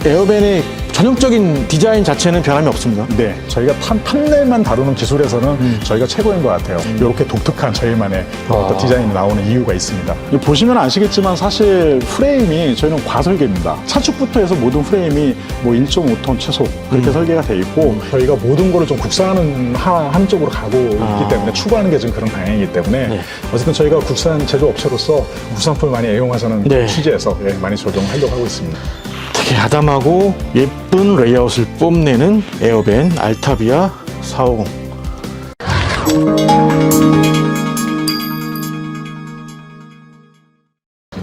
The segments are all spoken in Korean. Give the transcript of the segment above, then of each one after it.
에어밴의 전형적인 디자인 자체는 변함이 없습니다. 네, 저희가 판넬만 다루는 기술에서는 저희가 최고인 것 같아요. 이렇게 독특한 저희만의 어떤 디자인이 나오는 이유가 있습니다. 보시면 아시겠지만 사실 프레임이 저희는 과설계입니다. 차축부터 해서 모든 프레임이 뭐 1.5톤 최소 그렇게 설계가 돼 있고 저희가 모든 거를 좀 국산하는 한쪽으로 가고 있기 때문에 추구하는 게 좀 그런 방향이기 때문에 어쨌든 저희가 국산 제조업체로서 국산품을 많이 애용하자는 취지에서 많이 적용하려고 하고 있습니다. 되게 아담하고 예쁜 레이아웃을 뽐내는 에어밴 알타비아 450.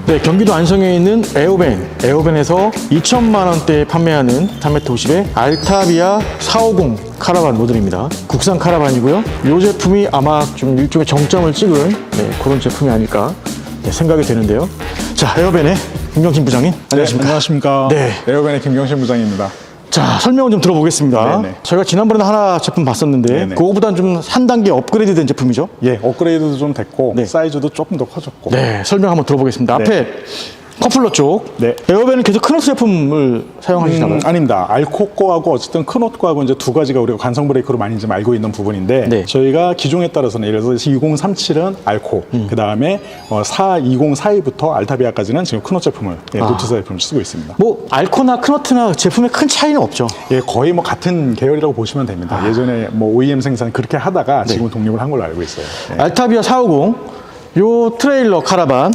네, 경기도 안성에 있는 에어밴에서 2천만 원대에 판매하는 3m50의 알타비아 450 카라반 모델입니다. 국산 카라반이고요. 이 제품이 아마 좀 일종의 정점을 찍은 그런 제품이 아닐까 생각이 되는데요. 자, 에어밴의 김경신 부장님, 안녕하십니까? 네, 안녕하십니까? 네. 에어밴의 김경신 부장입니다. 자, 설명을 좀 들어보겠습니다. 네네. 저희가 지난번에 하나 제품 봤었는데 네네. 그거보다는 좀 한 단계 업그레이드 된 제품이죠? 예, 업그레이드도 좀 됐고 사이즈도 조금 더 커졌고. 네, 설명 한번 들어보겠습니다. 네. 앞에 커플러 쪽 에어밴은 계속 크노스 제품을 사용하시나봐요? 아닙니다. 알코 거하고 어쨌든 크노트 거하고 이제 두 가지가 우리가 관성 브레이크로 많이 좀 알고 있는 부분인데 저희가 기종에 따라서는 예를 들어서 2037은 알코, 그 다음에 2042부터 알타비아까지는 지금 크노트 제품을 노트사 제품을 쓰고 있습니다. 뭐 알코나 크노트나 제품에 큰 차이는 없죠? 예, 거의 뭐 같은 계열이라고 보시면 됩니다. 예전에 뭐 OEM 생산 그렇게 하다가 지금 독립을 한 걸로 알고 있어요. 알타비아 450, 요 트레일러 카라반.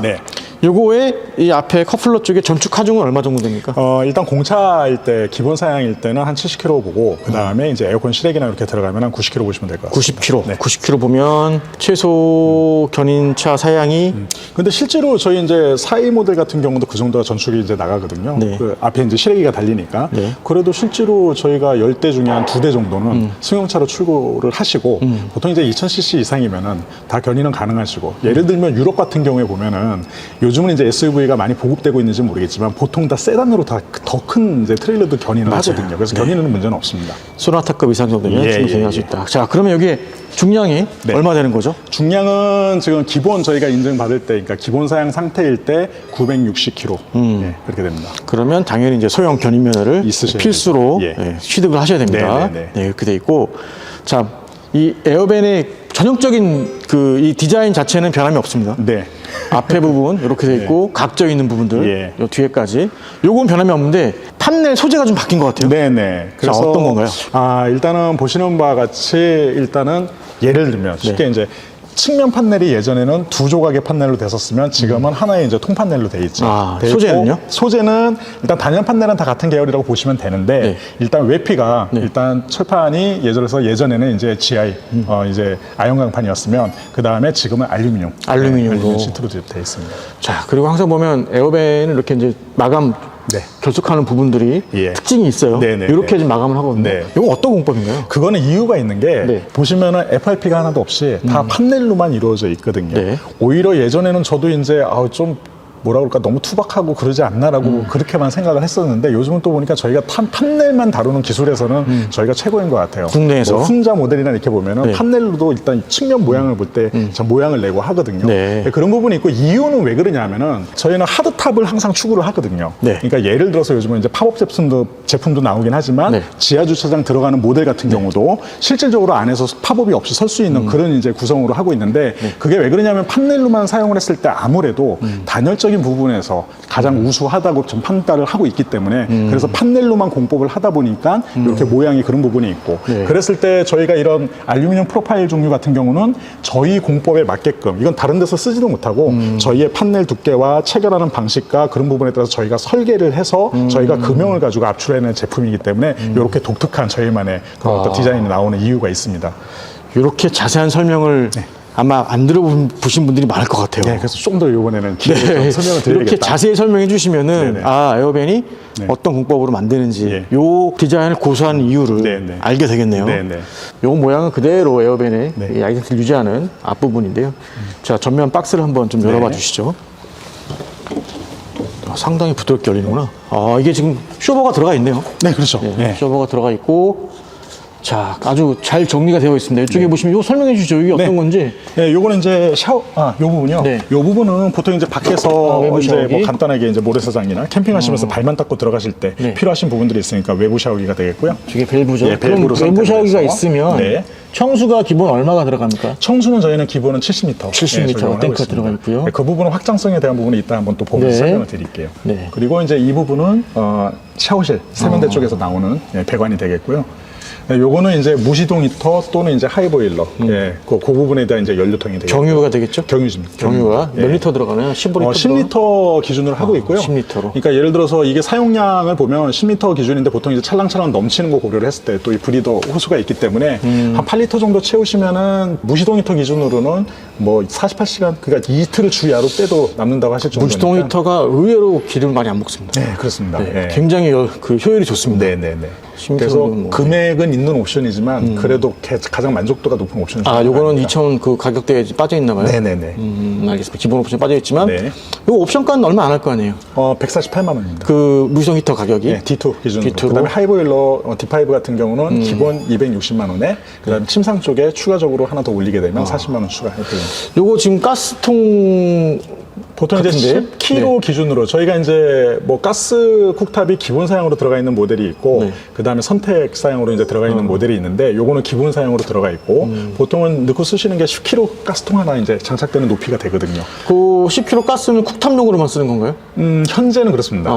요거의 이 앞에 커플러 쪽에 전축 하중은 얼마 정도 됩니까? 일단 공차일 때 기본 사양일 때는 한 70km 보고 그 다음에 이제 에어컨 실외기나 이렇게 들어가면 한 90km 보시면 될 것 같습니다. 90km. 90km 보면 최소 견인차 사양이. 근데 실제로 저희 이제 42 모델 같은 경우도 그 정도가 전축이 이제 나가거든요. 그 앞에 이제 실외기가 달리니까. 그래도 실제로 저희가 10대 중에 한 2대 정도는 승용차로 출고를 하시고 보통 이제 2000cc 이상이면은 다 견인은 가능하시고 예를 들면 유럽 같은 경우에 보면은 요즘은 이제 SUV가 많이 보급되고 있는지 모르겠지만 보통 다 세단으로 다 더 큰 이제 트레일러도 견인을 하거든요. 그래서 견인은 문제는 없습니다. 소나타급 이상 정도면 충분히 견인할 수 있다. 자, 그러면 여기에 중량이 얼마 되는 거죠? 중량은 지금 기본 저희가 인증받을 때, 그러니까 기본 사양 상태일 때 960kg 그렇게 됩니다. 그러면 당연히 이제 소형 견인 면허를 필수로 취득을 하셔야 됩니다. 네, 이렇게 돼 있고, 자, 이 에어밴의 전형적인 이 디자인 자체는 변함이 없습니다. 앞에 부분 이렇게 돼 있고 각져 있는 부분들 요 뒤에까지 요건 변함이 없는데 판넬 소재가 좀 바뀐 것 같아요. 그래서 자, 어떤 건가요? 일단은 보시는 바와 같이 일단은 예를 들면 쉽게 이제 측면 판넬이 예전에는 두 조각의 판넬로 됐었으면 지금은 하나의 이제 통 판넬로 돼 있죠. 소재는요? 소재는 일단 단연 판넬은 다 같은 계열이라고 보시면 되는데 일단 외피가 일단 철판이 예전에는 이제 GI 이제 아연강판이었으면 그 다음에 지금은 알루미늄으로 시트로 돼 있습니다. 자, 그리고 항상 보면 에어밴은 이렇게 이제 마감 결속하는 부분들이 특징이 있어요. 이렇게 좀 마감을 하거든요. 이건 어떤 공법인가요? 그거는 이유가 있는 게 보시면은 FRP가 하나도 없이 다 판넬로만 이루어져 있거든요. 오히려 예전에는 저도 이제 좀 뭐라 그럴까 너무 투박하고 그러지 않나라고 그렇게만 생각을 했었는데 요즘은 또 보니까 저희가 판넬만 다루는 기술에서는 저희가 최고인 것 같아요. 국내에서 훈자 모델이나 이렇게 보면은 판넬로도 일단 측면 모양을 볼 때 모양을 내고 하거든요. 그런 부분이 있고 이유는 왜 그러냐면은 저희는 하드탑을 항상 추구를 하거든요. 그러니까 예를 들어서 요즘은 이제 팝업 제품도 나오긴 하지만 지하 주차장 들어가는 모델 같은 경우도 실질적으로 안에서 팝업이 없이 설 수 있는 그런 이제 구성으로 하고 있는데 그게 왜 그러냐면 판넬로만 사용을 했을 때 아무래도 단열적인 부분에서 가장 우수하다고 좀 판단을 하고 있기 때문에 그래서 판넬로만 공법을 하다 보니까 이렇게 모양이 그런 부분이 있고 그랬을 때 저희가 이런 알루미늄 프로파일 종류 같은 경우는 저희 공법에 맞게끔 이건 다른 데서 쓰지도 못하고 저희의 판넬 두께와 체결하는 방식과 그런 부분에 따라서 저희가 설계를 해서 저희가 금형을 가지고 압출해낸 제품이기 때문에 이렇게 독특한 저희만의 어떤 디자인이 나오는 이유가 있습니다. 이렇게 자세한 설명을 아마 안 들어보신 분들이 많을 것 같아요. 그래서 좀 더 이번에는 설명을 드리겠다. 이렇게 자세히 설명해 주시면은 에어밴이 어떤 공법으로 만드는지 요 디자인을 고수한 이유를 알게 되겠네요. 요 모양은 그대로 에어밴의 이 아이덴티티를 유지하는 앞부분인데요. 자, 전면 박스를 한번 좀 열어봐 주시죠. 상당히 부드럽게 열리는구나. 이게 지금 쇼버가 들어가 있네요. 그렇죠. 쇼버가 들어가 있고 자, 아주 잘 정리가 되어 있습니다. 이쪽에 네. 보시면 이거 설명해 주시죠. 이게 어떤 건지. 네, 요거는 이제 요 부분요. 네. 요 부분은 보통 이제 밖에서 외부 이제 샤워기. 뭐 간단하게 이제 모래사장이나 캠핑하시면서 발만 닦고 들어가실 때 네. 필요하신 부분들이 있으니까 외부 샤워기가 되겠고요. 저게 밸브죠. 예, 밸브로 그럼 외부 샤워기가 선택을 해서. 있으면 네. 청수가 기본 얼마가 들어갑니까? 청수는 저희는 기본은 70m. 70m 적용을 탱크가 하고 들어가 있습니다. 있고요. 네, 그 부분은 확장성에 대한 부분은 이따 한번 또 보면서 네. 설명을 드릴게요. 네. 그리고 이제 이 부분은 샤워실 세면대 쪽에서 나오는 배관이 되겠고요. 네, 요거는 이제 무시동 히터 또는 이제 하이보일러. 예, 그 부분에 대한 이제 연료통이 되겠고요. 경유가 되겠죠? 경유입니다. 경유가 예. 몇 리터 들어가나요? 15리터? 10리터 기준으로 하고 있고요. 10리터로. 그러니까 예를 들어서 이게 사용량을 보면 10리터 기준인데 보통 이제 찰랑찰랑 넘치는 거 고려를 했을 때 또 이 브리더 호수가 있기 때문에 한 8리터 정도 채우시면은 무시동 히터 기준으로는 뭐 48시간 그러니까 이틀을 주야로 빼도 남는다고 하실 정도니까. 무시동 히터가 의외로 기름을 많이 안 먹습니다. 네, 그렇습니다. 네, 예. 굉장히 그 효율이 좋습니다. 네네네. 10리터는 그래서 뭐, 금액은 있는 옵션이지만 그래도 가장 만족도가 높은 옵션이 요거는 2,000 그 가격대에 빠져 있나 봐요? 네네네. 알겠습니다. 기본 옵션 빠져 있지만 네. 이거 옵션가는 얼마 안 할 거 아니에요? 148만 원입니다. 그 무시동 히터 가격이 네, D2 기준으로. D2 로. 그다음에 하이보일러 D5 같은 경우는 기본 260만 원에 그다음에 침상 쪽에 추가적으로 하나 더 올리게 되면 40만 원 추가해드립니다. 요거 지금 가스통 보통 이제 같은데? 10kg 기준으로 저희가 이제 뭐 가스 쿡탑이 기본 사양으로 들어가 있는 모델이 있고 네. 그다음에 선택 사양으로 이제 들어가 있는 모델이 있는데 요거는 기본 사양으로 들어가 있고 보통은 넣고 쓰시는 게 10kg 가스통 하나 이제 장착되는 높이가 되거든요. 그 10kg 가스는 쿡탑용으로만 쓰는 건가요? 현재는 그렇습니다.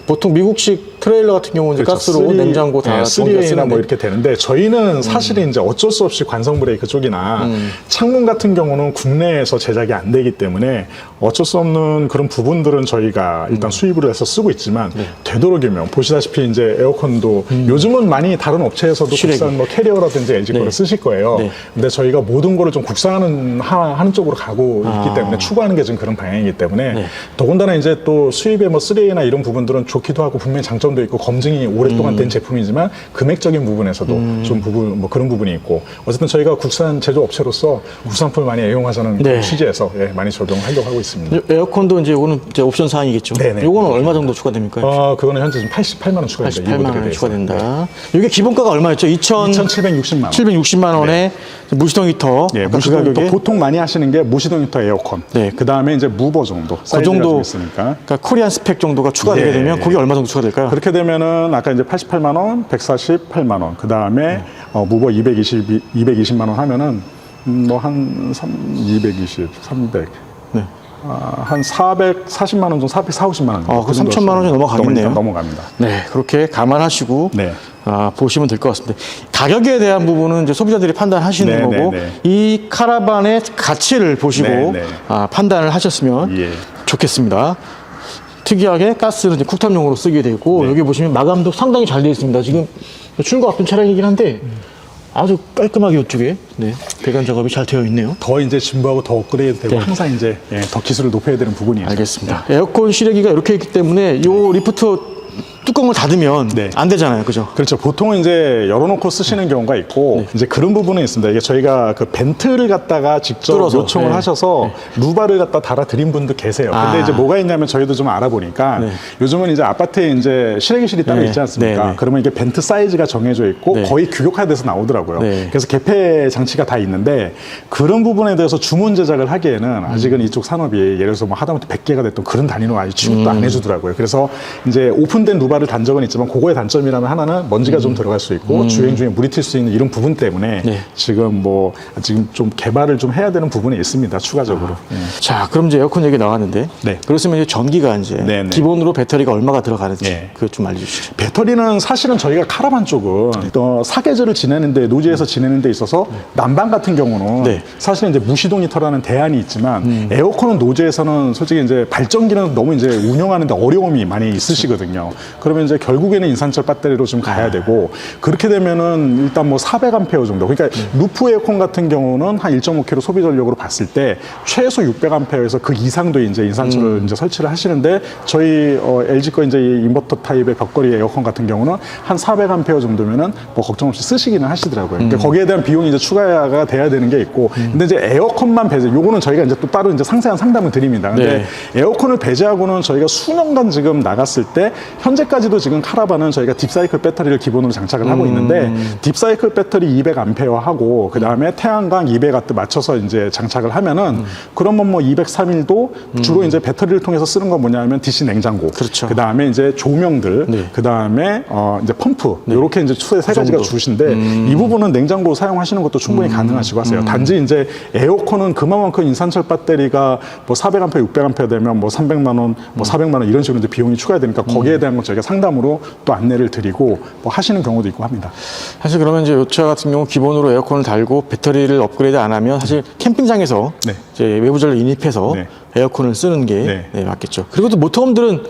보통 미국식 트레일러 같은 경우는 이제 가스로 쓰리- 냉장고 다 전기가 3A나 쓰는데 뭐 이렇게 되는데 저희는 사실은 이제 어쩔 수 없이 관성 브레이크 쪽이나 창문 같은 경우는 국내에서 제작이 안 되기 때문에 어쩔 수 없는 그런 부분들은 저희가 일단 수입을 해서 쓰고 있지만 되도록이면 보시다시피 이제 에어컨도 요즘은 많이 다른 업체에서도 실외기. 국산 뭐 캐리어라든지 LG 네. 거를 쓰실 거예요. 네. 근데 저희가 모든 거를 좀 국산하는 하는 쪽으로 가고 있기 때문에 추구하는 게 지금 그런 방향이기 때문에 네. 더군다나 이제 또 수입의 뭐 3A나 이런 부분들은 좋기도 하고 분명히 장점도 있고 검증이 오랫동안 된 제품이지만 금액적인 부분에서도 좀 뭐 그런 부분이 있고 어쨌든 저희가 국산 제조 업체로서 국산품을 많이 애용하자는 네. 그런 취지에서 많이 적용하려고 하고 있습니다. 에어컨도 이제 요거는 이제 옵션 사항이겠죠. 네네. 요거는 얼마 정도 추가됩니까? 그거는 현재 지금 88만 원 추가됩니다. 이 88만 모델에 원 대해서. 추가된다. 이게 기본가가 얼마였죠? 2,760만 원. 760만 원에 무시동 히터. 예, 아까 무시동 그 히터 가격에 보통 많이 하시는 게 무시동 히터 에어컨. 네. 그 다음에 이제 무버 정도. 그 정도 있으니까. 그러니까 코리안 스펙 정도가 추가되게 예. 되면 그게 얼마 정도 추가될까요? 그렇게 되면은 아까 이제 88만 원, 148만 원. 그 다음에 무버 220만 원 하면은 뭐한 220, 300. 네. 한 440만 원 정도, 450만 원 정도. 그 3천만 원이 넘어가겠네요. 넘어갑니다. 네, 그렇게 감안하시고 네. 보시면 될 것 같습니다. 가격에 대한 부분은 이제 소비자들이 판단하시는 네, 거고 네, 네. 이 카라반의 가치를 보시고 네, 네. 판단을 하셨으면 예. 좋겠습니다. 특이하게 가스는 이제 쿡탑용으로 쓰게 되고 네. 여기 보시면 마감도 상당히 잘 되어 있습니다. 지금 출고 앞둔 차량이긴 한데 아주 깔끔하게 이쪽에 배관 작업이 잘 되어 있네요. 더 이제 진보하고 더 업그레이드 되고 네. 항상 이제 더 기술을 높여야 되는 부분이에요. 알겠습니다. 에어컨 실외기가 이렇게 있기 때문에 요 리프트 뚜껑을 닫으면 네. 안 되잖아요. 그죠? 그렇죠. 보통은 이제 열어놓고 쓰시는 경우가 있고 이제 그런 부분은 있습니다. 이게 저희가 그 벤트를 갖다가 직접 뚫어서, 요청을 네. 하셔서 루바를 갖다 달아드린 분도 계세요. 근데 이제 뭐가 있냐면 저희도 좀 알아보니까 요즘은 이제 아파트에 이제 실외기실이 따로 네. 있지 않습니까? 네, 네. 그러면 이게 벤트 사이즈가 정해져 있고 네. 거의 규격화돼서 나오더라고요. 네. 그래서 개폐 장치가 다 있는데 그런 부분에 대해서 주문 제작을 하기에는 아직은 이쪽 산업이 예를 들어서 뭐 하다못해 100개가 됐던 그런 단위로 아직 취급도 안 해주더라고요. 그래서 이제 오픈된 루바를 단 적은 있지만 그거의 단점이라면 하나는 먼지가 좀 들어갈 수 있고 주행 중에 물이 튈 수 있는 이런 부분 때문에 네. 지금 좀 개발을 좀 해야 되는 부분이 있습니다. 추가적으로. 자, 그럼 이제 에어컨 얘기 나왔는데 네. 그렇으면 이제 전기가 이제 네, 네. 기본으로 배터리가 얼마가 들어가는지 네. 그거 좀 알려주시죠. 배터리는 사실은 저희가 카라반 쪽은 사계절을 지내는데 노지에서 지내는 데 있어서 난방 같은 경우는 네. 사실은 이제 무시동 히터라는 대안이 있지만 에어컨은 노지에서는 솔직히 이제 발전기는 너무 이제 운영하는데 어려움이 많이 있으시거든요. 그러면 이제 결국에는 인산철 배터리로 좀 가야 되고 그렇게 되면은 일단 뭐 400A 정도. 그러니까 루프 에어컨 같은 경우는 한 1.5kg 소비 전력으로 봤을 때 최소 600A에서 그 이상도 이제 인산철을 이제 설치를 하시는데 저희 LG 거 이제 이 인버터 타입의 벽걸이 에어컨 같은 경우는 한 400A 정도면은 뭐 걱정 없이 쓰시기는 하시더라고요. 그러니까 거기에 대한 비용이 이제 추가가 돼야 되는 게 있고 근데 이제 에어컨만 배제 요거는 저희가 이제 또 따로 이제 상세한 상담을 드립니다. 근데 에어컨을 배제하고는 저희가 수년간 지금 나갔을 때 현재까지 아직까지도 지금 카라반은 저희가 딥사이클 배터리를 기본으로 장착을 하고 있는데 딥사이클 배터리 200A 하고 그 다음에 태양광 200W 맞춰서 이제 장착을 하면은 그러면 뭐 203일도 주로 이제 배터리를 통해서 쓰는 건 뭐냐면 DC 냉장고, 그렇죠. 그 다음에 이제 조명들, 네. 그 다음에 이제 펌프 이렇게 이제 세 가지가 정도. 주신데 이 부분은 냉장고 사용하시는 것도 충분히 가능하시고 하세요. 단지 이제 에어컨은 그만큼 인산철 배터리가 뭐 400A, 600A 되면 뭐 300만 원, 뭐 400만 원 이런 식으로 이제 비용이 추가되니까 거기에 대한 건 저희가 상담으로 또 안내를 드리고 뭐 하시는 경우도 있고 합니다. 사실 그러면 이제 이 차 같은 경우 기본으로 에어컨을 달고 배터리를 업그레이드 안 하면 사실 캠핑장에서 네. 이제 외부 전력 인입해서 네. 에어컨을 쓰는 게 네. 네, 맞겠죠. 그리고 또 모터홈들은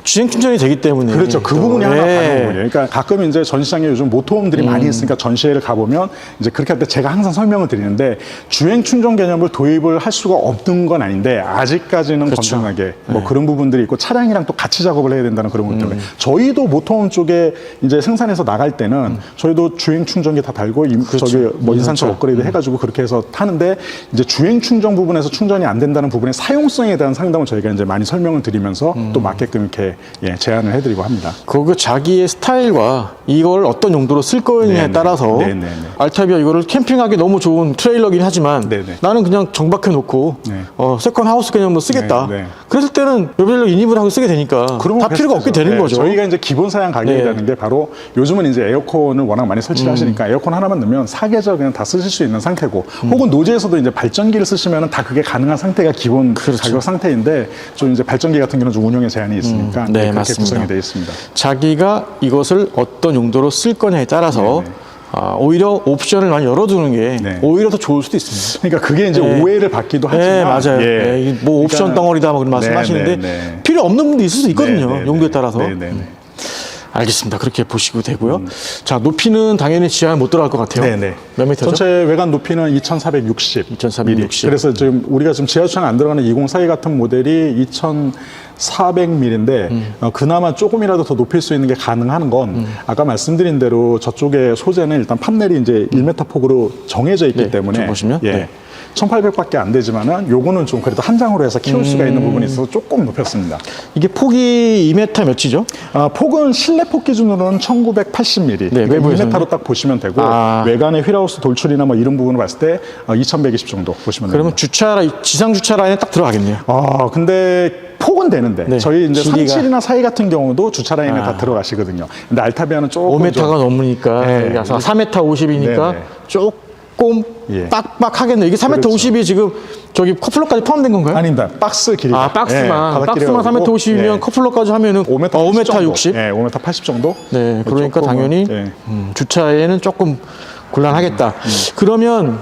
주행 충전이 되기 때문에 그렇죠. 그 또, 부분이 하나 네. 다른 거예요. 그러니까 가끔 이제 전시장에 요즘 모터홈들이 많이 있으니까 전시회를 가보면 이제 그렇게 할 때 제가 항상 설명을 드리는데 주행 충전 개념을 도입을 할 수가 없는 건 아닌데 아직까지는 그렇죠. 건전하게 뭐 그런 부분들이 있고 차량이랑 또 같이 작업을 해야 된다는 그런 것 때문에 저희도 모터홈 쪽에 이제 생산해서 나갈 때는 저희도 주행 충전기 다 달고 그렇죠. 저기 뭐 인산철 인산철. 업그레이드 해가지고 그렇게 해서 타는데 이제 주행 충전 부분에서 충전이 안 된다는 부분의 사용성에 대한 상담을 저희가 이제 많이 설명을 드리면서 또 맞게끔 이렇게 제안을 해드리고 합니다. 그 자기의 스타일과 이걸 어떤 용도로 쓸 거냐에 네네. 따라서 네네네. 알타비아 이거를 캠핑하기 너무 좋은 트레일러긴 하지만 네네. 나는 그냥 정박해 놓고 네. 세컨 하우스 개념으로 쓰겠다. 네, 네. 그랬을 때는 외부 전력 인입을 하고 쓰게 되니까 그러면 다 필요가 없게 베스트죠. 되는 네, 거죠. 저희가 이제 기본 사양 가격이라는 게 바로 요즘은 이제 에어컨을 워낙 많이 설치를 하시니까 에어컨 하나만 넣으면 사계절 그냥 다 쓰실 수 있는 상태고 혹은 노지에서도 이제 발전기를 쓰시면 다 그게 가능한 상태가 기본 그렇죠. 가격 상태인데 좀 이제 발전기 같은 경우는 좀 운영에 제한이 있으니까 네, 그렇게 맞습니다. 구성이 되어 있습니다. 자기가 이것을 어떤 용도로 쓸 거냐에 따라서 네네. 오히려 옵션을 많이 열어두는 게 네. 오히려 더 좋을 수도 있습니다. 그러니까 그게 이제 네. 오해를 받기도 하지만 네, 맞아요. 예. 네, 이게 뭐 옵션 그러니까는- 덩어리다 뭐 그런 말씀하시는데 네, 네, 네. 필요 없는 분도 있을 수 있거든요. 네, 네, 용도에 네. 따라서. 네, 네, 네. 알겠습니다. 그렇게 보시고 되고요. 자, 높이는 당연히 지하에 못 들어갈 것 같아요. 네네. 몇 미터죠? 전체 외관 높이는 2460. 2460. 그래서 지금 우리가 지금 지하주차장 안 들어가는 2042 같은 모델이 2400mm인데 그나마 조금이라도 더 높일 수 있는 게 가능한 건 아까 말씀드린 대로 저쪽에 소재는 일단 판넬이 이제 1m 폭으로 정해져 있기 네, 때문에 좀 보시면, 예. 네. 1800밖에 안 되지만은 요거는 좀 그래도 한 장으로 해서 키울 수가 있는 부분이 있어서 조금 높였습니다. 이게 폭이 2m 몇이죠? 폭은 실내 폭 기준으로는 1980mm. 네, 외부에서는 2m로 딱 보시면 되고 아. 외관의 휠하우스 돌출이나 뭐 이런 부분을 봤을 때 2120 정도 보시면 그러면 됩니다. 지상 주차 라인에 딱 들어가겠네요. 근데 폭은 되는데 네, 저희 이제 길이가. 37이나 42 같은 경우도 주차 라인에 다 들어가시거든요. 근데 알타비아는 조금 5m가 좀 넘으니까 네. 4m 50이니까 네, 네. 조금 예. 빡빡하겠네요. 이게 4m 그렇죠. 50이 지금 저기 커플러까지 포함된 건가요? 아닙니다. 박스 길이가. 박스만. 예, 박스만 4m 50이면 커플러까지 하면은 5m 5m 60? 예, 5m 80 정도? 네, 그러니까 조금은, 당연히 예. 주차에는 조금 곤란하겠다. 그러면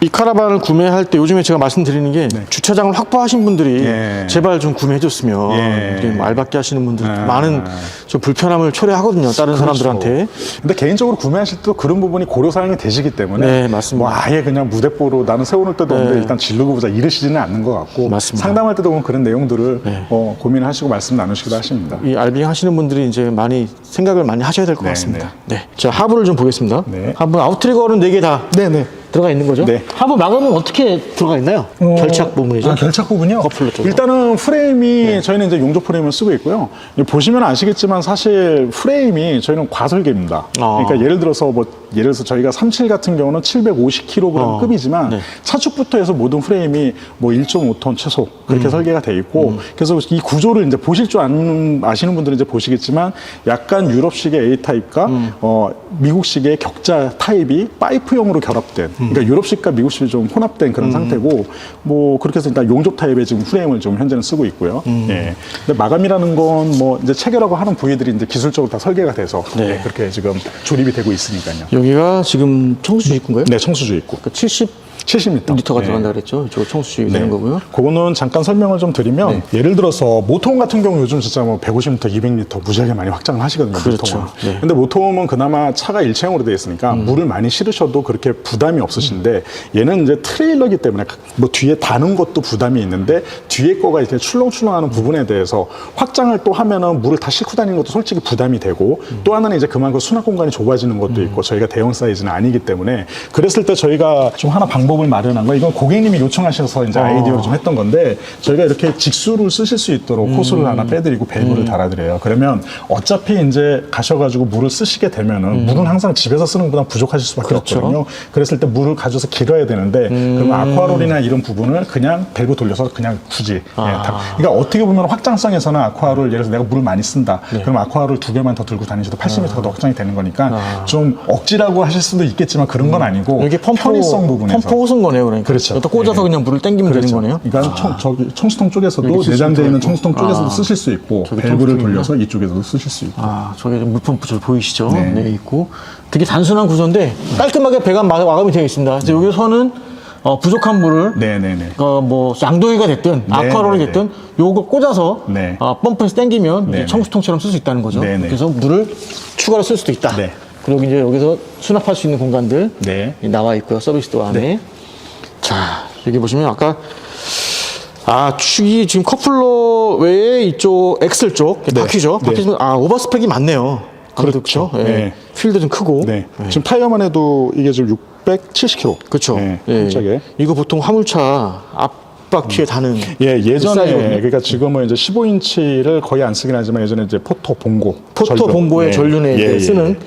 이 카라반을 구매할 때 요즘에 제가 말씀드리는 게 주차장을 확보하신 분들이 예. 제발 좀 구매해줬으면 예. 이게 뭐 알박기 하시는 분들 아. 많은 좀 불편함을 초래하거든요. 다른 사람들한테. 근데 개인적으로 구매하실 때도 그런 부분이 고려사항이 되시기 때문에 네, 맞습니다. 뭐 아예 그냥 무대뽀로 나는 세워놓을 때도 없는데 일단 질르고 보자 이러시지는 않는 것 같고 맞습니다. 상담할 때도 보면 그런 내용들을 고민하시고 말씀 나누시기도 하십니다. 이 알빙 하시는 분들이 이제 많이 생각을 많이 하셔야 될 것 네, 같습니다. 네. 자, 하부를 좀 보겠습니다. 네. 하부 아웃트리거는 4개 다 네네. 들어가 있는 거죠? 네. 하부 마감은 어떻게 들어가 있나요? 결착 부분이죠? 결착 부분이요? 커플러 쪽으로. 일단은 프레임이 저희는 이제 용접 프레임을 쓰고 있고요. 보시면 아시겠지만 사실 프레임이 저희는 과설계입니다. 그러니까 예를 들어서 저희가 37 같은 경우는 750kg 급이지만 네. 차축부터 해서 모든 프레임이 뭐 1.5톤 최소 그렇게 설계가 돼 있고 그래서 이 구조를 이제 보실 줄 아시는 분들은 이제 보시겠지만 약간 유럽식의 A 타입과 미국식의 격자 타입이 파이프형으로 결합된 그러니까 유럽식과 미국식이 좀 혼합된 그런 상태고 뭐 그렇게 해서 일단 용접 타입의 지금 프레임을 좀 현재는 쓰고 있고요. 예. 근데 마감이라는 건 뭐 이제 체결하고 하는 부위들이 이제 기술적으로 다 설계가 돼서 네. 예, 그렇게 지금 조립이 되고 있으니까요. 여기가 지금 청수주 입구인가요? 네, 청수주 있고. 그 70리터가 70m. 들어간다 그랬죠? 이쪽 청수주 네. 되는 거고요. 그거는 잠깐 설명을 좀 드리면 예를 들어서 모터홈 같은 경우 요즘 진짜 뭐 150m, 200m 무지하게 많이 확장을 하시거든요. 그렇죠. 모터홈은. 네. 근데 모터홈은 그나마 차가 일체형으로 되어 있으니까 물을 많이 실으셔도 그렇게 부담이 없으신데 얘는 이제 트레일러기 때문에 뭐 뒤에 다는 것도 부담이 있는데 뒤에 거가 이렇게 출렁출렁하는 부분에 대해서 확장을 또 하면은 물을 다 싣고 다니는 것도 솔직히 부담이 되고 또 하나는 이제 그만큼 수납 공간이 좁아지는 것도 있고 저희가 대형 사이즈는 아니기 때문에 그랬을 때 저희가 좀 하나 방법 방법을 마련한 거 이건 고객님이 요청하셔서 이제 아이디어를 좀 했던 건데 저희가 이렇게 직수를 쓰실 수 있도록 호스를 하나 빼드리고 밸브를 달아드려요. 그러면 어차피 이제 가셔가지고 물을 쓰시게 되면은 물은 항상 집에서 쓰는 것보다 부족하실 수밖에 없거든요. 그랬을 때 물을 가져서 길어야 되는데 그럼 아쿠아롤이나 이런 부분을 그냥 밸브 돌려서 그냥 굳이 그러니까 어떻게 보면 확장성에서는 아쿠아롤 예를 들어서 내가 물을 많이 쓴다. 그럼 아쿠아롤 2개만 더 들고 다니셔도 80m가 더 확장이 되는 거니까 좀 억지라고 하실 수도 있겠지만 그런 건 아니고 이게 편의성 부분에서 펌프 호스인 거네요, 그러니까. 그렇죠. 여기다 꽂아서 그냥 물을 땡기면 되는 거네요. 그러니까 저기 청수통 쪽에서도 내장되어 있는 청수통 쪽에서도 쓰실 수 있고 밸브를 돌려서 이쪽에서도 쓰실 수 있고. 저기 물펌프 저 보이시죠? 네, 있고. 되게 단순한 구조인데 깔끔하게 배관 마감이 되어 있습니다. 그래서 여기서는 부족한 물을 뭐 양도기가 됐든 아쿠아롤이 됐든 요거 꽂아서 펌프에서 당기면 이제 청수통처럼 쓸 수 있다는 거죠. 그래서 물을 추가로 쓸 수도 있다. 그리고 이제 여기서 수납할 수 있는 공간들 나와 있고요. 서비스도 안에. 자, 여기 보시면 아까 축이 지금 커플러 외에 이쪽 엑셀 쪽 바퀴죠. 바퀴는 오버스펙이 많네요. 그렇죠. 휠도 좀 크고. 지금 타이어만 해도 이게 지금 670km. 그렇죠. 깜짝이야. 이거 보통 화물차 앞바퀴에 다는. 예전에 그러니까 지금은 이제 15인치를 거의 안 쓰긴 하지만 예전에 이제 포토 봉고의 전륜에 쓰는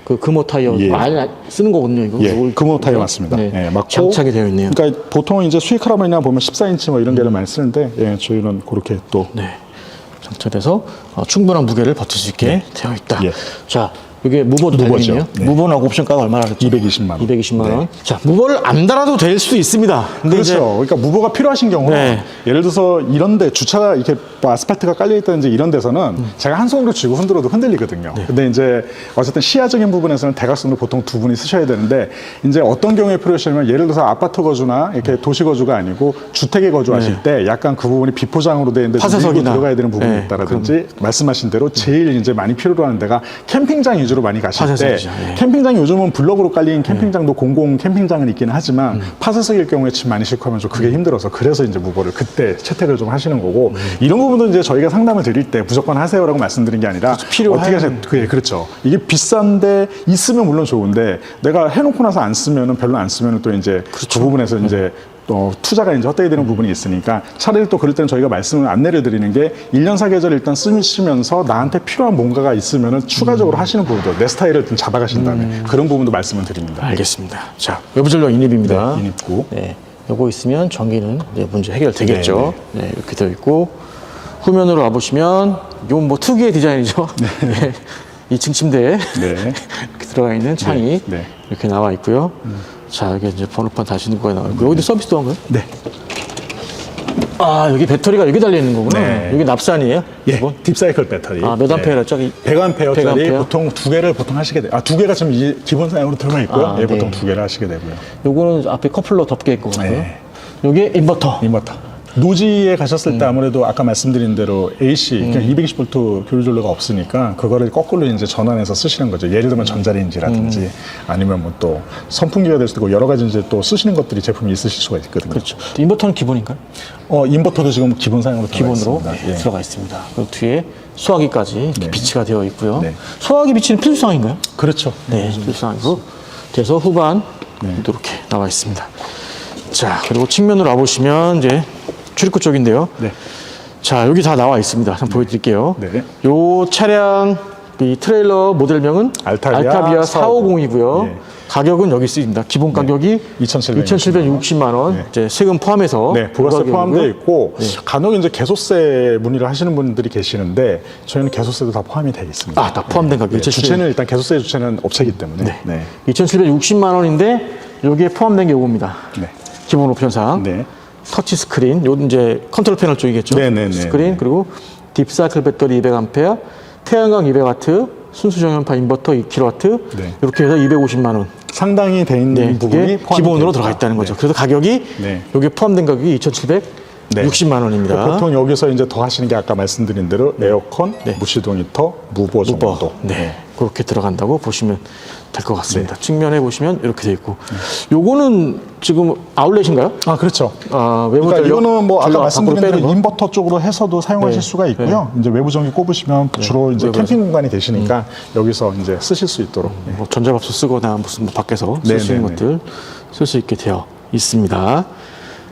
그 금호 타이어 많이 쓰는 거거든요. 이거. 금호 타이어 맞습니다. 맞고 장착이 되어 있네요. 그러니까 보통 이제 수익 카라반이나 보면 14인치 뭐 이런 게를 많이 쓰는데 저희는 그렇게 또 장착돼서 충분한 무게를 버틸 수 있게 되어 있다. 자, 이게 무버도 달려있네요. 무버하고 옵션가가 얼마나 그랬죠? 220만 원. 220만 원. 자, 무버를 안 달아도 될 수도 있습니다. 근데 그렇죠. 그러니까 무버가 필요하신 경우는 예를 들어서 이런데 주차가 이렇게 뭐 아스팔트가 깔려있다는 이런 데서는 제가 한 손으로 쥐고 흔들어도 흔들리거든요. 근데 이제 어쨌든 시야적인 부분에서는 대각선으로 보통 두 분이 쓰셔야 되는데 이제 어떤 경우에 필요하시냐면 예를 들어서 아파트 거주나 이렇게 도시 거주가 아니고 주택에 거주하실 때 약간 그 부분이 비포장으로 되어 있는데 밀고 들어가야 되는 부분이 있다라든지 말씀하신 대로 제일 이제 많이 필요로 하는 데가 캠핑장 위주로 많이 가실 때 캠핑장이 요즘은 블럭으로 깔린 캠핑장도 공공 캠핑장은 있기는 하지만 파쇄석일 경우에 짐 많이 싣고 하면 좀 그게 힘들어서 그래서 이제 무버를 그때 채택을 좀 하시는 거고 이런 부분도 이제 저희가 상담을 드릴 때 무조건 하세요라고 말씀드린 게 아니라 어떻게 하세요? 그렇죠. 이게 비싼데 있으면 물론 좋은데 내가 해놓고 나서 안 쓰면은 별로 안 쓰면은 또 이제 그 부분에서 이제 또 투자가 이제 헛되게 되는 부분이 있으니까 차라리 또 그럴 때는 저희가 안내를 드리는 게 1년 사계절 일단 쓰시면서 나한테 필요한 뭔가가 있으면은 추가적으로 하시는 부분도 내 스타일을 좀 잡아가신 다음에 그런 부분도 말씀을 드립니다. 알겠습니다. 자, 외부 전력 인입입니다. 인입구. 요거 있으면 전기는 이제 문제 해결되겠죠. 이렇게 되어 있고 후면으로 와보시면 이건 뭐 특유의 디자인이죠. 2층 침대에 이렇게 들어가 있는 창이 이렇게 나와 있고요. 자, 여기 이제 번호판 다시는 거에 나와 있고 여기도 서비스도 한 거예요? 여기 배터리가 여기 달려 있는 거구나. 여기 납산이에요? 딥사이클 배터리. 몇 암페어였죠? 100암페어짜리 보통 2개를 보통 하시게 돼요. 2개가 지금 기본 사양으로 들어가 있고요. 보통 2개를 하시게 되고요. 요거는 앞에 커플러 덮개 있고 요게 인버터. 노지에 가셨을 때 아무래도 아까 말씀드린 대로 AC, 그러니까 220V 교류전로가 없으니까 그거를 거꾸로 이제 전환해서 쓰시는 거죠. 예를 들면 전자레인지라든지 아니면 뭐 또 선풍기가 될 수도 있고 여러 가지 이제 또 쓰시는 것들이 제품이 있으실 수가 있거든요. 그렇죠. 인버터는 기본인가요? 인버터도 지금 기본 사양으로 들어가 있습니다. 그리고 뒤에 소화기까지 이렇게 비치가 되어 있고요. 소화기 비치는 필수사항인가요? 그렇죠. 필수사항이고 그래서 후반 이렇게 나와 있습니다. 자, 그리고 측면으로 와보시면 이제 출입구 쪽인데요. 자, 여기 다 나와 있습니다. 한번 보여드릴게요. 요 차량 이 트레일러 모델명은 알타비아 450이고요. 가격은 여기 쓰입니다. 기본 가격이 2,760만 원. 이제 세금 포함해서 부가세 포함되어 있고 간혹 이제 개소세 문의를 하시는 분들이 계시는데 저희는 개소세도 다 포함이 되어 있습니다. 다 포함된 가격. 주체는 일단 개소세 주체는 업체이기 때문에 2,760만 원인데 여기에 포함된 게 요겁니다. 기본 옵션상 터치 스크린, 요 이제 컨트롤 패널 쪽이겠죠. 스크린 그리고 딥사이클 배터리 200A, 태양광 200W, 순수 정연파 인버터 2kW 이렇게 해서 250만 원. 상당히 돼 있는 부분이 기본으로 들어가 있다는 거죠. 그래서 가격이 여기에 포함된 가격이 2,760만 원입니다. 보통 여기서 이제 더 하시는 게 아까 말씀드린 대로 에어컨, 무시동 히터, 무버 정도. 그렇게 들어간다고 보시면 될 것 같습니다. 측면에 보시면 이렇게 돼 있고, 요거는 지금 아울렛인가요? 그렇죠. 외부 그러니까 이거는 뭐 아까 말씀드린 대로 인버터 쪽으로 해서도 사용하실 수가 있고요. 이제 외부 전기 꼽으시면 주로 이제 캠핑 공간이 되시니까 여기서 이제 쓰실 수 있도록 뭐 전자밥솥 쓰거나 무슨 뭐 밖에서 쓸 수 있는 것들 쓸 수 있게 되어 있습니다.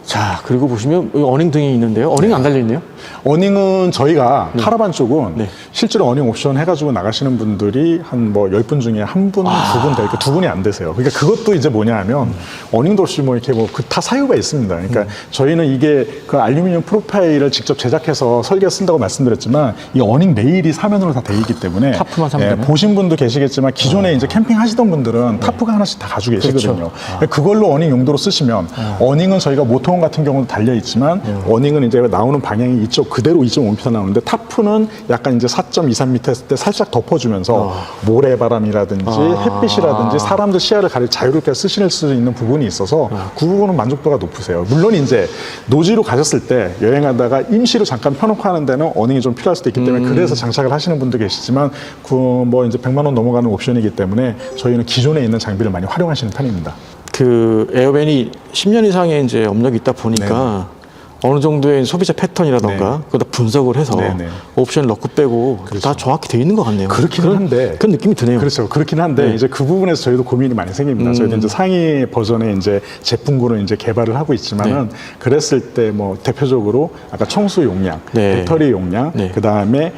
자, 그리고 보시면 여기 어닝 등이 있는데요. 어닝 안 달려있네요. 어닝은 저희가 카라반 쪽은 실제로 어닝 옵션 해가지고 나가시는 분들이 한 뭐 10분 중에 한 분, 두 분 되니까 두 분이 안 되세요. 그러니까 그것도 이제 뭐냐 하면 어닝도 없이 뭐 이렇게 뭐 그 다 사유가 있습니다. 그러니까 저희는 이게 그 알루미늄 프로파일을 직접 제작해서 설계 쓴다고 말씀드렸지만 이 어닝 레일이 사면으로 다 돼 있기 때문에 타프만 사면 되나요? 보신 분도 계시겠지만 기존에 이제 캠핑 하시던 분들은 타프가 하나씩 다 가지고 계시거든요. 그러니까 그걸로 어닝 용도로 쓰시면 어닝은 저희가 모터홈 같은 경우도 달려 있지만 어닝은 이제 나오는 방향이 이쪽 그대로 2.5m 나오는데 타프는 약간 이제 4.23m 했을 때 살짝 덮어주면서 모래바람이라든지 햇빛이라든지 사람들 시야를 가릴 자유롭게 쓰실 수 있는 부분이 있어서 그 부분은 만족도가 높으세요. 물론 이제 노지로 가셨을 때 여행하다가 임시로 잠깐 펴놓고 하는 데는 어닝이 좀 필요할 수도 있기 때문에 그래서 장착을 하시는 분도 계시지만 그 뭐 이제 100만 원 넘어가는 옵션이기 때문에 저희는 기존에 있는 장비를 많이 활용하시는 편입니다. 그 에어밴이 10년 이상의 이제 업력이 있다 보니까 어느 정도의 소비자 패턴이라던가 그걸 다 분석을 해서 옵션을 넣고 빼고 다 정확히 돼 있는 것 같네요. 그렇긴 한데 그런 느낌이 드네요. 그렇죠. 그렇긴 한데 이제 그 부분에서 저희도 고민이 많이 생깁니다. 저희도 이제 상위 버전의 이제 제품군을 이제 개발을 하고 있지만은 그랬을 때 뭐 대표적으로 아까 청소 용량, 배터리 용량, 그 다음에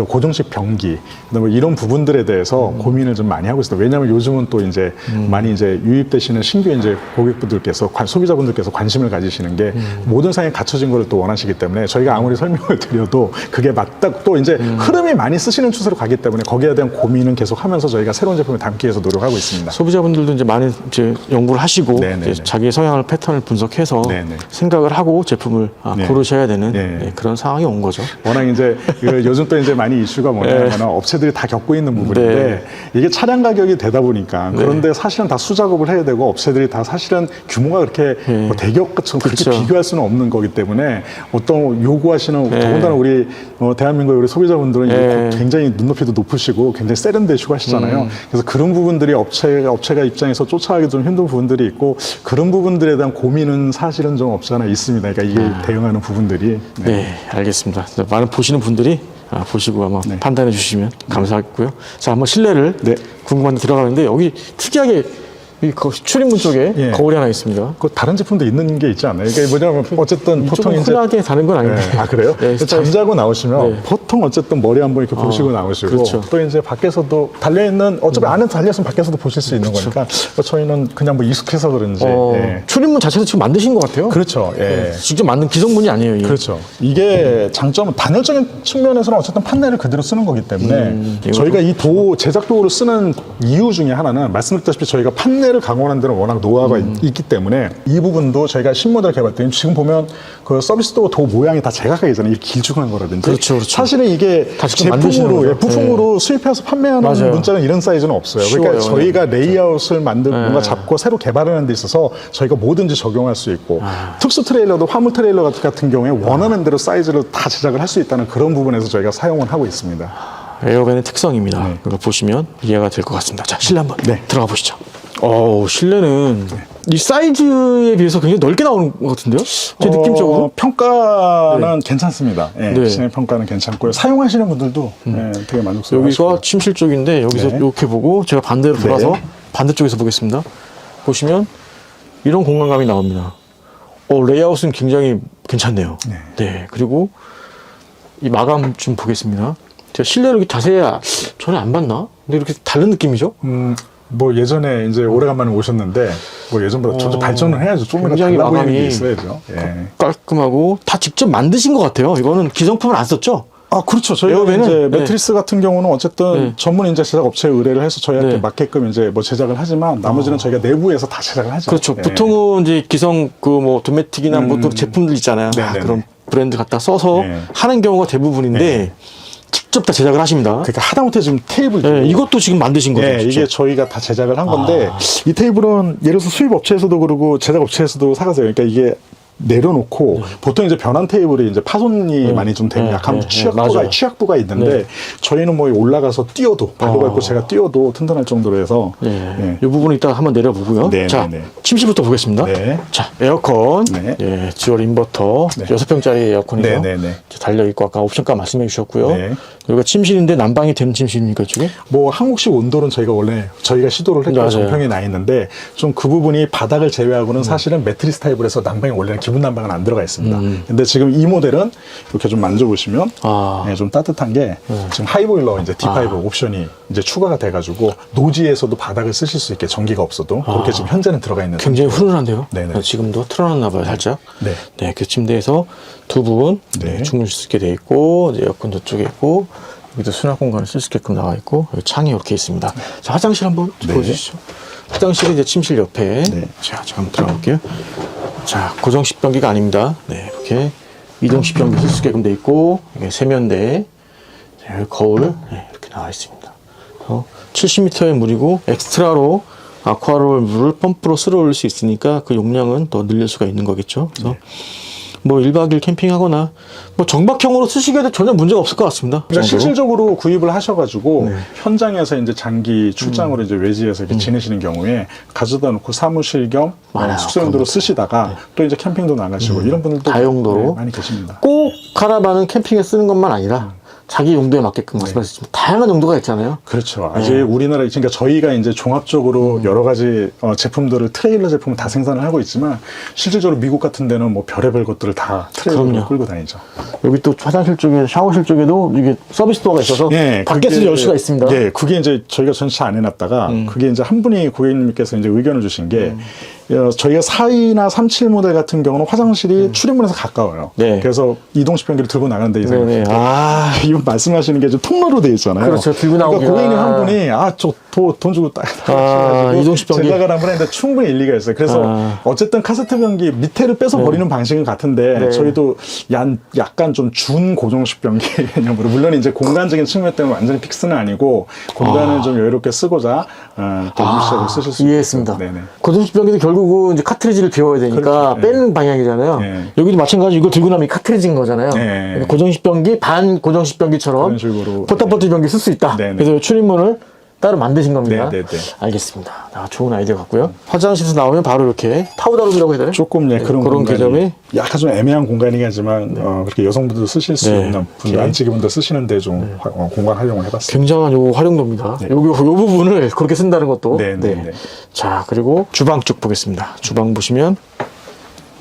고정식 변기, 그다음에 이런 부분들에 대해서 고민을 좀 많이 하고 있습니다. 왜냐하면 요즘은 또 이제 많이 이제 유입되시는 신규 이제 고객분들께서 소비자분들께서 관심을 가지시는 게 모든 상에 갖춰진 거를 또 원하시기 때문에 저희가 아무리 설명을 드려도 그게 맞다 또 이제 흐름이 많이 쓰시는 추세로 가기 때문에 거기에 대한 고민은 계속 하면서 저희가 새로운 제품을 담기 위해서 노력하고 있습니다. 소비자분들도 이제 많이 이제 연구를 하시고 이제 자기의 성향을 패턴을 분석해서 생각을 하고 제품을 고르셔야 되는 그런 상황이 온 거죠. 워낙 이제 요즘 또 이제 많이 이슈가 뭐냐면 업체들이 다 겪고 있는 부분인데 이게 차량 가격이 되다 보니까 그런데 사실은 다 수작업을 해야 되고 업체들이 다 사실은 규모가 그렇게 뭐 대기업처럼 그렇게 비교할 수는 없는 거기 때문에 어떤 요구하시는 더군다나 우리 대한민국의 우리 소비자분들은 이제 굉장히 눈높이도 높으시고 굉장히 세련되시고 하시잖아요. 그래서 그런 부분들이 업체가 입장에서 쫓아가기 좀 힘든 부분들이 있고 그런 부분들에 대한 고민은 사실은 좀 없지 않아 있습니다. 그러니까 이게 대응하는 부분들이 알겠습니다. 많은 보시는 분들이 보시고 아마 판단해 주시면 감사하겠고요. 자, 한번 실내를 궁금한 데 들어가는데 여기 특이하게 이 출입문 쪽에 거울이 하나 있습니다. 그 다른 제품도 있는 게 있지 않나요? 이게 뭐냐면 어쨌든 보통 이제 흔하게 다른 건 아닌데. 아 그래요? 잠자고 나오시면 보통 어쨌든 머리 한번 이렇게 보시고 나오시고 또 이제 밖에서도 달려 있는 어차피 안에 달려 있으면 밖에서도 보실 수 있는 거니까 저희는 그냥 뭐 익숙해서 그런지 출입문 자체도 지금 만드신 것 같아요. 그렇죠. 직접 만든 기성문이 아니에요. 이게. 그렇죠. 이게 장점은 단열적인 측면에서는 어쨌든 판넬을 그대로 쓰는 거기 때문에 저희가 이 제작 도구를 쓰는 이유 중에 하나는 말씀드렸다시피 저희가 판넬 을 강원한 데는 워낙 노하우가 있기 때문에 이 부분도 저희가 신모델 개발 때 지금 보면 그 서비스 도 모양이 다 제각각이잖아요. 이렇게 길쭉한 거라든지. 그렇죠. 사실은 이게 제품으로 부품으로 수입해서 판매하는 문자는 이런 사이즈는 없어요. 그러니까 저희가 레이아웃을 뭔가 잡고 새로 개발하는 데 있어서 저희가 뭐든지 적용할 수 있고 특수 트레일러도 화물 트레일러 같은 경우에 원하는 대로 사이즈로 다 제작을 할 수 있다는 그런 부분에서 저희가 사용을 하고 있습니다. 에어밴의 특성입니다. 그거 보시면 이해가 될 것 같습니다. 자, 실내 한번 들어가 보시죠. 실내는 이 사이즈에 비해서 굉장히 넓게 나오는 것 같은데요? 제 느낌적으로? 평가는 괜찮습니다. 실내 평가는 괜찮고요. 사용하시는 분들도 되게 만족스러워요. 여기가 침실 쪽인데 여기서 이렇게 보고 제가 반대로 돌아서 반대쪽에서 보겠습니다. 보시면 이런 공간감이 나옵니다. 레이아웃은 굉장히 괜찮네요. 그리고 이 마감 좀 보겠습니다. 제가 실내로 이렇게 자세히 전에 안 봤나? 근데 이렇게 다른 느낌이죠? 뭐 예전에 이제 오래간만에 오셨는데 뭐 예전보다 점점 발전을 해야죠. 좀 굉장히 달라 보이는 마감이 게 있어야죠. 깔끔하고 다 직접 만드신 것 같아요. 이거는 기성품을 안 썼죠? 그렇죠. 저희가 이제 매트리스 같은 경우는 어쨌든 전문 인재 제작 업체에 의뢰를 해서 저희한테 맞게끔 이제 뭐 제작을 하지만 나머지는 저희가 내부에서 다 제작을 하죠. 그렇죠. 보통은 이제 기성 뭐 도메틱이나 뭐 또 제품들 있잖아요. 그런 브랜드 갖다 써서 하는 경우가 대부분인데 직접 다 제작을 하십니다. 그러니까 하다못해 지금 테이블 이것도 지금 만드신 거죠? 이게 저희가 다 제작을 한 건데 이 테이블은 예를 들어서 수입 업체에서도 그러고 제작 업체에서도 사가세요. 그러니까 이게 내려놓고 보통 이제 변환 테이블이 이제 파손이 많이 좀 되면 약간 취약부가 있는데 저희는 뭐 올라가서 뛰어도 발로 밟고 제가 뛰어도 튼튼할 정도로 해서 이 부분은 이따가 한번 내려보고요. 자, 침실부터 보겠습니다. 자, 에어컨, 듀얼 인버터, 6평짜리 에어컨이죠. 달려있고 아까 옵션가 말씀해 주셨고요. 여기가 침실인데 난방이 되는 침실입니까, 이쪽에? 뭐 한국식 온도는 저희가 시도를 했고 정평이 나 있는데 좀 그 부분이 바닥을 제외하고는 사실은 매트리스 타입으로 해서 난방이 원래는 기본 난방은 안 들어가 있습니다. 근데 지금 이 모델은 이렇게 좀 만져보시면 좀 따뜻한 게 지금 하이보일러 이제 D5 옵션이 이제 추가가 돼가지고 노지에서도 바닥을 쓰실 수 있게 전기가 없어도 그렇게 지금 현재는 들어가 있는 굉장히 훈훈한데요. 네네. 지금도 틀어놨나 봐요, 살짝. 네, 그 침대에서 두 분 주무실 수 있게 돼 있고 에어컨 저쪽에 있고 여기도 수납 공간을 쓸 수 있게끔 나와 있고 여기 창이 이렇게 있습니다. 자, 화장실 한번 보여주시죠. 화장실이 이제 침실 옆에. 자, 제가 한번 들어가 볼게요. 자, 고정 식변기가 아닙니다. 네, 이렇게 이동 식변기 쓸 수 있게끔 돼 있고 이게 세면대, 여기 거울 이렇게 나와 있습니다. 70m의 물이고 엑스트라로 아쿠아롤 물을 펌프로 쓸어 올릴 수 있으니까 그 용량은 더 늘릴 수가 있는 거겠죠. 그래서 뭐 1박 2일 캠핑하거나 뭐 정박형으로 쓰시기에도 전혀 문제가 없을 것 같습니다. 그러니까 실질적으로 구입을 하셔가지고 현장에서 이제 장기 출장으로 이제 외지에서 이렇게 지내시는 경우에 가져다 놓고 사무실 겸 숙소 용도로 쓰시다가 또 이제 캠핑도 나가시고 이런 분들도 다용도로 많이 계십니다. 꼭 카라반은 캠핑에 쓰는 것만 아니라 자기 용도에 맞게끔 말씀하셨지만 다양한 용도가 있잖아요. 그렇죠. 아직 우리나라 그러니까 저희가 이제 종합적으로 여러 가지 제품들을 트레일러 제품을 다 생산을 하고 있지만 실질적으로 미국 같은 데는 뭐 별의별 것들을 다 트레일러로 끌고 다니죠. 여기 또 화장실 쪽에 샤워실 쪽에도 이게 서비스 도어가 있어서 밖에서 열 수가 있습니다. 그게 이제 저희가 전체 안 해놨다가 그게 이제 한 분이 고객님께서 이제 의견을 주신 게 저희가 4이나 37 모델 같은 경우는 화장실이 출입문에서 가까워요. 그래서 이동식 변기를 들고 나가는데 이제 이분 말씀하시는 게 좀 통로로 돼 있잖아요. 그렇죠. 들고 나오기가. 그러니까 고객님 한 분이 돈 주고 이동식 변기 생각을 한번 했는데 충분히 일리가 있어요. 그래서 어쨌든 카세트 변기 밑에를 빼서 버리는 방식은 같은데 저희도 약간 좀 준 고정식 변기 개념으로 물론 이제 공간적인 측면 때문에 완전히 픽스는 아니고 공간을 좀 여유롭게 쓰고자 또 유시하고 쓰실 수 이해했습니다. 있습니다. 고정식 변기도 결국은 이제 카트리지를 비워야 되니까 빼는 방향이잖아요. 여기도 마찬가지로 이거 들고 나면 카트리지인 거잖아요. 고정식 변기 반 고정식 변기처럼 포타포트 변기 쓸 수 있다. 그래서 출입문을 따로 만드신 겁니다. 알겠습니다. 좋은 아이디어 같고요. 화장실에서 나오면 바로 이렇게 파우더룸이라고 해야 되나요? 조금 그런 개념이 약간 좀 애매한 공간이긴 하지만 그렇게 여성분들 쓰실 수 있는 분들, 안치기분들 쓰시는데 좀 공간 활용을 해봤습니다. 굉장한 요 활용도입니다. 요 부분을 그렇게 쓴다는 것도. 자, 그리고 주방 쪽 보겠습니다. 주방 보시면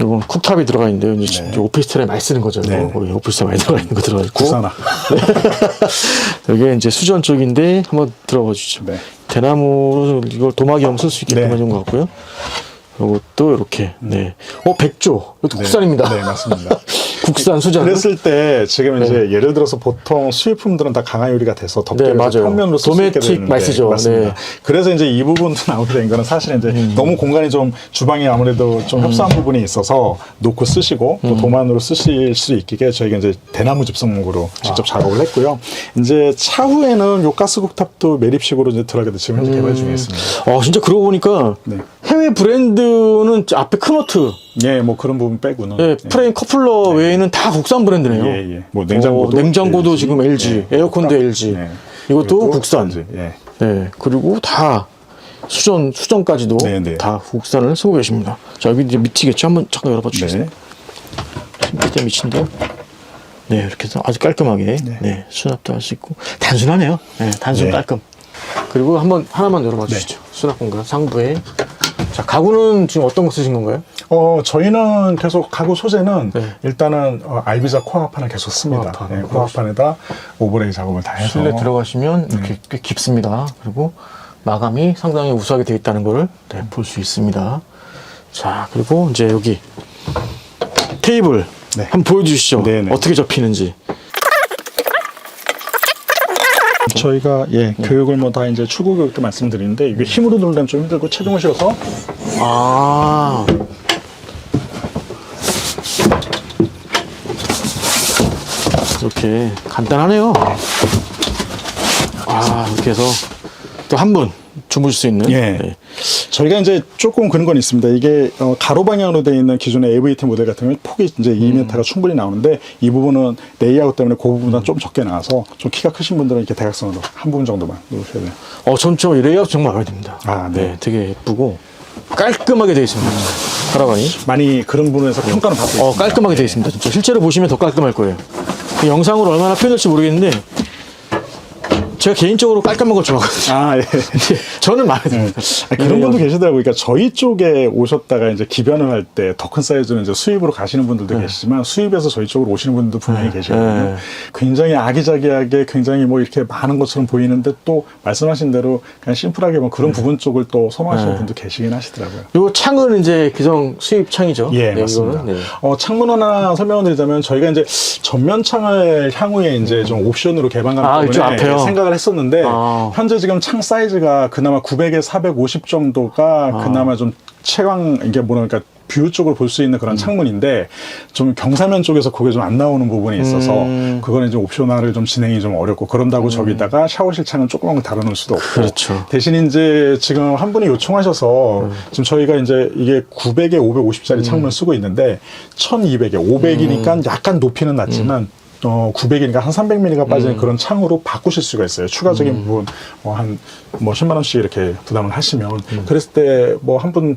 이건 쿡탑이 들어가 있는데요. 이제 오피스텔에 많이 쓰는 거죠. 오피스텔에 많이 들어가 있는 거 들어가 있고. 여기 이제 수전 쪽인데 한번 들어봐 주시죠. 대나무로 이걸 도마기형 쓸 수 있게끔 해준 것 같고요. 이것도 이렇게. 백조. 이것도 국산입니다. 네, 맞습니다. 국산 수전. 그랬을 때 지금 이제 예를 들어서 보통 수입품들은 다 강화 유리가 돼서 덮개를 평면으로 쓸 수 있게 되는데 많이 쓰죠. 맞습니다. 그래서 이제 이 부분도 나오게 된 거는 사실 이제 너무 공간이 좀 주방이 아무래도 좀 협소한 부분이 있어서 놓고 쓰시고 또 도만으로 쓰실 수 있게 저희가 이제 대나무 집성목으로 직접 작업을 했고요. 이제 차후에는 요 가스국탑도 매립식으로 이제 들어가게 지금 현재 개발 중에 있습니다. 진짜 그러고 보니까 해외 브랜드는 앞에 크노트 뭐 그런 부분 빼고는 프레임 커플러 외에는 다 국산 브랜드네요. 뭐 냉장고도 지금 LG, 에어컨도 LG. 이것도 국산. 그리고 다 수전까지도 다 국산을 쓰고 계십니다. 자, 여기 이제 밑이겠죠? 한번 잠깐 열어봐 주시겠어요? 밑에 밑인데요. 이렇게 해서 아주 깔끔하게 수납도 할 수 있고 단순하네요. 단순 깔끔. 그리고 하나만 열어봐 주시죠. 수납 공간 상부에. 자, 가구는 지금 어떤 거 쓰신 건가요? 저희는 계속 가구 소재는 일단은 알비자 코어판을 계속 씁니다. 코어판에다 오버레이 작업을 다 해서 실내 들어가시면 이렇게 꽤 깊습니다. 그리고 마감이 상당히 우수하게 되어 있다는 걸 볼 수 있습니다. 자, 그리고 이제 여기 테이블 한번 보여주시죠. 어떻게 접히는지. 저희가 교육을 뭐 다 이제 추구 교육도 말씀드리는데 이게 힘으로 누르면 좀 힘들고 체중을 실어서 이렇게 간단하네요. 이렇게 해서 또 한 분 주무실 수 있는 저희가 이제 조금 그런 건 있습니다. 이게 가로 방향으로 되어 있는 기존의 AVT 모델 같은 경우는 폭이 이제 2m가 충분히 나오는데 이 부분은 레이아웃 때문에 그 부분보다 좀 적게 나와서 좀 키가 크신 분들은 이렇게 대각선으로 한 부분 정도만 놓으셔야 돼요. 전저 레이아웃 정말 마음에 듭니다. 네, 되게 예쁘고 깔끔하게 되어 있습니다. 카라반이 많이 그런 부분에서 평가는 받고 있습니다. 깔끔하게 되어 있습니다. 진짜 실제로 보시면 더 깔끔할 거예요. 영상으로 얼마나 표현될지 모르겠는데 제가 개인적으로 깔끔한 걸 좋아하거든요. 예. 저는 마음에 듭니다. 그런 분도 계시더라고요. 그러니까 저희 쪽에 오셨다가 이제 기변을 할 때 더 큰 사이즈는 이제 수입으로 가시는 분들도 계시지만 수입에서 저희 쪽으로 오시는 분들도 분명히 계시거든요. 굉장히 아기자기하게 굉장히 뭐 이렇게 많은 것처럼 보이는데 또 말씀하신 대로 그냥 심플하게 뭐 그런 부분 쪽을 또 선호하시는 분도 계시긴 하시더라고요. 요 창은 이제 기성 수입 창이죠. 예, 맞습니다. 창문 하나 설명을 드리자면 저희가 이제 전면 창을 향후에 이제 좀 옵션으로 개방하기 때문에 생각을 했었는데 현재 지금 창 사이즈가 그나마 900에 450 정도가 그나마 좀 채광 이게 뭐랄까 뷰 쪽을 볼 수 있는 그런 창문인데 좀 경사면 쪽에서 그게 좀 안 나오는 부분이 있어서 그거는 좀 옵셔널을 좀 진행이 좀 어렵고 그런다고 저기다가 샤워실 창은 조그만 거 달아놓을 수도 없고 그렇죠. 대신 이제 지금 한 분이 요청하셔서 지금 저희가 이제 이게 900에 550짜리 창문을 쓰고 있는데 1200에 500이니까 약간 높이는 낮지만 900이니까 한 300mm가 빠지는 그런 창으로 바꾸실 수가 있어요. 추가적인 부분 한 10만 원씩 이렇게 부담을 하시면 그랬을 때 뭐 한 분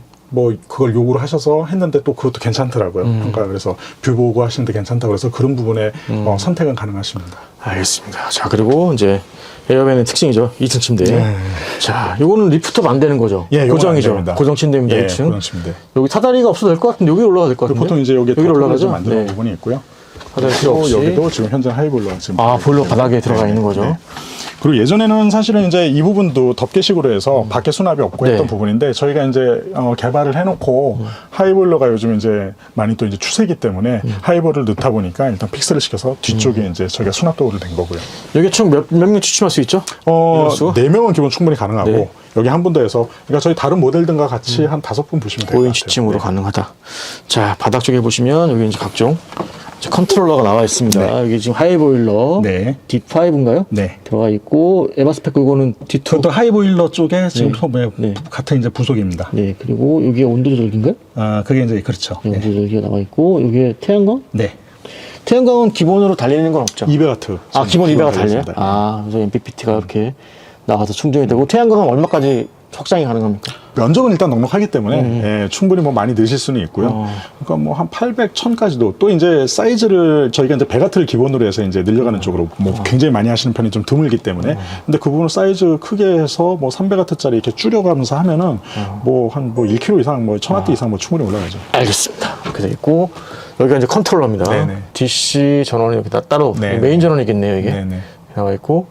그걸 요구를 하셔서 했는데 또 그것도 괜찮더라고요. 그러니까 그래서 뷰 보고 하시는데 괜찮다고 그래서 그런 부분에 선택은 가능하십니다. 알겠습니다. 자, 그리고 이제 에어밴의 특징이죠. 2층 침대. 자, 요거는 리프트업 안 되는 거죠. 고정이죠. 고정 침대입니다. 2층. 고정 침대. 여기 사다리가 없어도 될 것 같은데 여기 올라가야 될 것 같은데. 보통 이제 여기 올라가죠. 만드는 부분이 있고요. 그리고 여기도 지금 현재 하이볼러가 지금 볼러 바닥에 들어가 있는 거죠. 그리고 예전에는 사실은 이제 이 부분도 덮개식으로 해서 밖에 수납이 없고 했던 부분인데 저희가 이제 개발을 해놓고 하이볼러가 요즘 이제 많이 또 이제 추세기 때문에 하이볼러를 넣다 보니까 일단 픽스를 시켜서 뒤쪽에 이제 저희가 수납 도구를 된 거고요. 여기 총 몇 명 취침할 수 있죠? 4명은 기본 충분히 가능하고 여기 한 분 더 해서 그러니까 저희 다른 모델 등과 같이 한 5분 보시면 될 것 5인 취침으로 가능하다. 자, 바닥 쪽에 보시면 여기 이제 각종 컨트롤러가 나와 있습니다. 여기 지금 하이보일러 D5인가요? 들어가 있고 에바스펙 이거는 D2. 그것도 하이보일러 쪽에 지금 같은 이제 부속입니다. 그리고 여기가 온도 조절기인가요? 그게 이제 그렇죠. 온도 조절기가 나와 있고 여기에 태양광? 태양광은 기본으로 달리는 건 없죠. 200W. 기본 200W 달려요? 그래서 MPPT가 이렇게 나와서 충전이 되고 태양광은 얼마까지 확장이 가능합니까? 면적은 일단 넉넉하기 때문에 충분히 많이 넣으실 수는 있고요. 그러니까 뭐 한 800, 1000까지도 또 이제 사이즈를 저희가 이제 배가트를 기본으로 해서 이제 늘려가는 쪽으로 굉장히 많이 하시는 편이 좀 드물기 때문에 근데 그 부분을 사이즈 크게 해서 300W짜리 이렇게 줄여가면서 하면은 한 1kg 이상 1000W 이상 충분히 올라가죠. 알겠습니다. 이렇게 돼 있고 여기가 이제 컨트롤러입니다. DC 전원이 여기 따로 메인 전원이겠네요, 이게. 나와 있고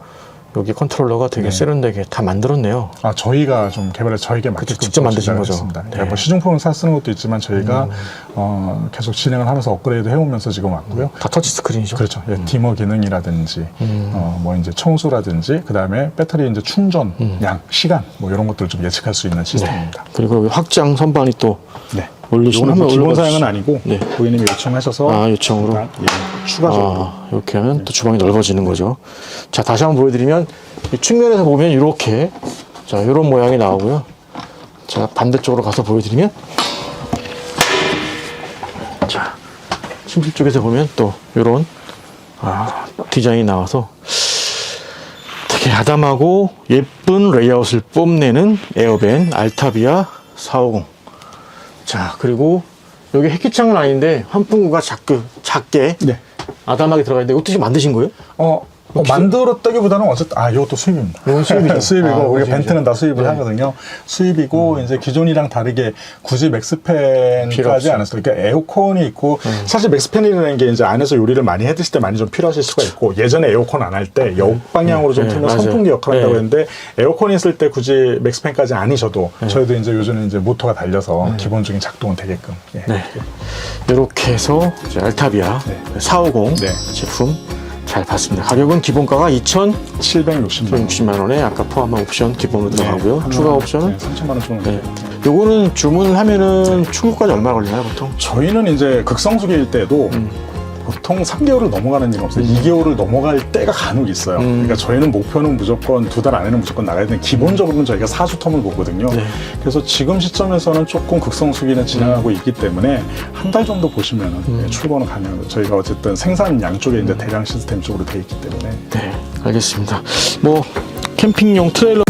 여기 컨트롤러가 되게 세련되게 다 만들었네요. 저희가 좀 개발해서 저희가 직접 만드신 거죠. 뭐 시중품을 쓰는 것도 있지만 저희가 계속 진행을 하면서 업그레이드 해오면서 지금 왔고요. 다 터치 스크린이죠. 그렇죠. 디머 기능이라든지 이제 청소라든지 그 다음에 배터리 이제 충전 양, 시간 이런 것들을 좀 예측할 수 있는 시스템입니다. 그리고 여기 확장 선반이 또 이건 뭐 기본 사양은 아니고 고객님이 요청하셔서 요청으로 추가적으로 이렇게 하면 또 주방이 넓어지는 거죠. 자, 다시 한번 보여드리면 이 측면에서 보면 이렇게 이런 모양이 나오고요. 자, 반대쪽으로 가서 보여드리면 자, 침실 쪽에서 보면 또 이런 디자인이 나와서 되게 아담하고 예쁜 레이아웃을 뽐내는 에어밴 알타비아 450. 자, 그리고 여기 햇기창은 아닌데 환풍구가 작게 아담하게 들어가 있는데 이것도 지금 만드신 거예요? 만들었다기보다는 어쨌든 이것도 수입입니다. 이건 수입이죠. 수입이고 우리 벤트는 다 수입을 하거든요. 수입이고 이제 기존이랑 다르게 굳이 맥스팬까지 안 했어요. 그러니까 에어컨이 있고 사실 맥스팬이라는 게 이제 안에서 요리를 많이 해 드실 때 많이 좀 필요하실 수가 있고 예전에 에어컨 안 할 때 역방향으로 좀 틀면 선풍기 역할을 한다고 했는데 에어컨이 있을 때 굳이 맥스팬까지 아니셔도 저희도 이제 요즘은 이제 모터가 달려서 기본적인 작동은 되게끔 이렇게 해서 이제 알타비아 450 제품 잘 봤습니다. 가격은 기본가가 2,760만 원에 아까 포함한 옵션 기본으로 들어가고요. 추가 옵션은 3,000만 원 정도. 요거는 주문을 하면은 출고까지 얼마 걸리나요, 보통? 저희는 이제 극성수기일 때도 보통 3개월을 넘어가는 일은 없어요. 2개월을 넘어갈 때가 간혹 있어요. 그러니까 저희는 목표는 무조건 2달 안에는 무조건 나가야 되는데 기본적으로는 저희가 4주 텀을 보거든요. 네. 그래서 지금 시점에서는 조금 극성수기는 진행하고 있기 때문에 한 달 정도 보시면은 출고는 가능합니다. 저희가 어쨌든 생산 양쪽에 이제 대량 시스템 쪽으로 돼 있기 때문에. 네, 알겠습니다. 뭐 캠핑용 트레일러